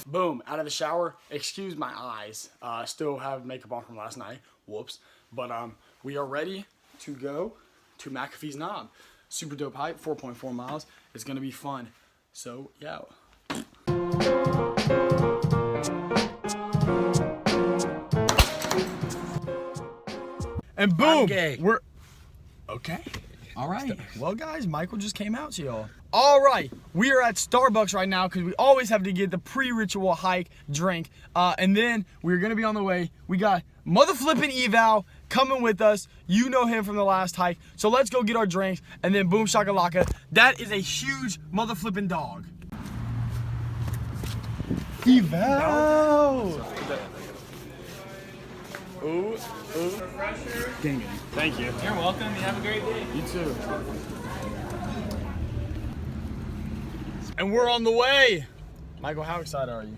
Boom, out of the shower. Excuse my eyes. Still have makeup on from last night. Whoops. But we are ready to go to McAfee's Knob. Super dope hike, 4.4 miles. It's gonna be fun. So, yeah. And boom, we're okay. All right. Well, guys, Michael just came out to y'all. All right, we are at Starbucks right now because we always have to get the pre-ritual hike drink, and then we're gonna be on the way. We got mother flipping eval coming with us. You know him from the last hike, so let's go get our drinks and then boom shakalaka. That is a huge mother flipping dog. Eval. Ooh. Gang. Thank you. You're welcome. You have a great day. You too. And we're on the way. Michael, how excited are you?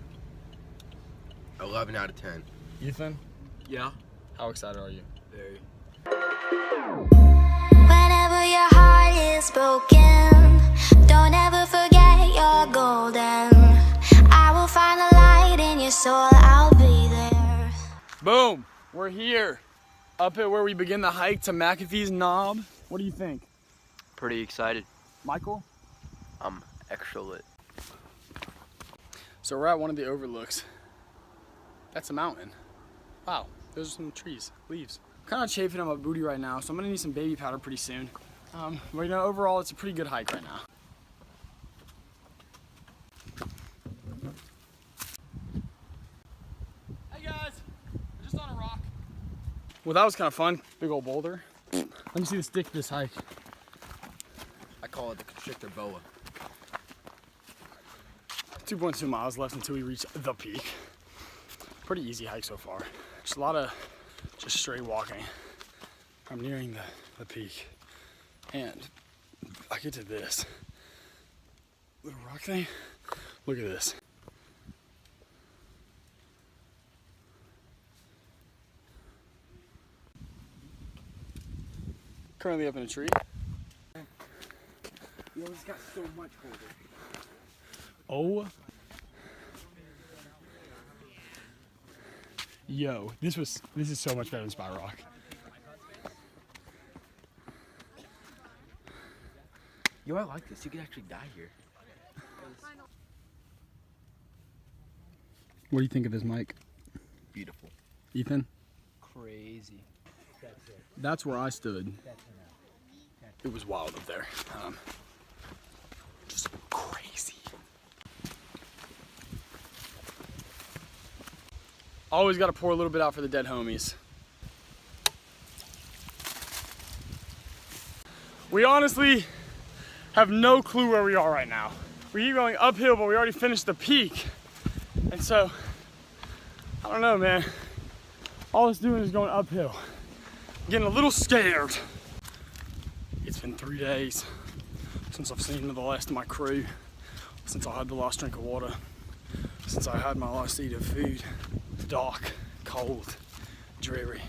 11 out of 10. Ethan? Yeah. How excited are you? Very. Whenever your heart is broken, don't ever forget you're golden. I will find the light in your soul, I'll be there. Boom. We're here. Up at where we begin the hike to McAfee's Knob. What do you think? Pretty excited. Michael? I'm extra lit. So we're at one of the overlooks. That's a mountain. Wow, those are some trees, leaves. I'm kind of chafing on my booty right now, so I'm gonna need some baby powder pretty soon. But you know, overall, it's a pretty good hike right now. Hey guys, we're just on a rock. Well, that was kind of fun. Big old boulder. Let me see the stick of this hike. I call it the constrictor boa. 2.2 miles left until we reach the peak. Pretty easy hike so far. Just a lot of just straight walking. I'm nearing the peak. And I get to this little rock thing. Look at this. Currently up in a tree. You always got so much colder. Oh. Yo, this is so much better than Spy Rock. Yo, I like this. You could actually die here. What do you think of this, Mike? Beautiful. Ethan? Crazy. That's where I stood. It was wild up there. Just crazy. Always got to pour a little bit out for the dead homies. We honestly have no clue where we are right now. We keep going uphill, but we already finished the peak. And so, I don't know, man. All it's doing is going uphill. I'm getting a little scared. It's been 3 days since I've seen the last of my crew, since I had the last drink of water, since I had my last eat of food. Dark, cold, dreary.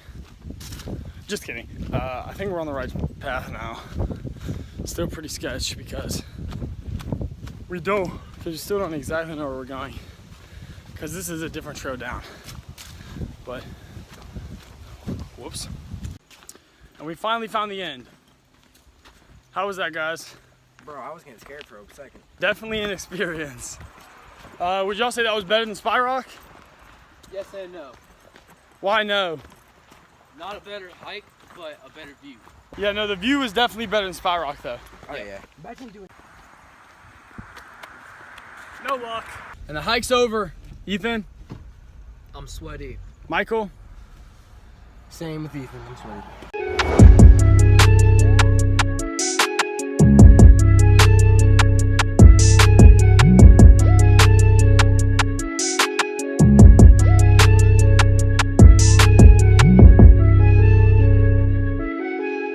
Just kidding. I think we're on the right path now. Still pretty sketch because we still don't exactly know where we're going, because this is a different trail down. But, whoops. And we finally found the end. How was that, guys? Bro, I was getting scared for a second. Definitely an experience. Would y'all say that was better than Spy Rock? Yes and no. Why no? Not a better hike, but a better view. Yeah, no, the view is definitely better than Spy Rock, though. Oh yeah. Imagine doing. No luck. And the hike's over. Ethan? I'm sweaty. Michael? Same with Ethan. I'm sweaty.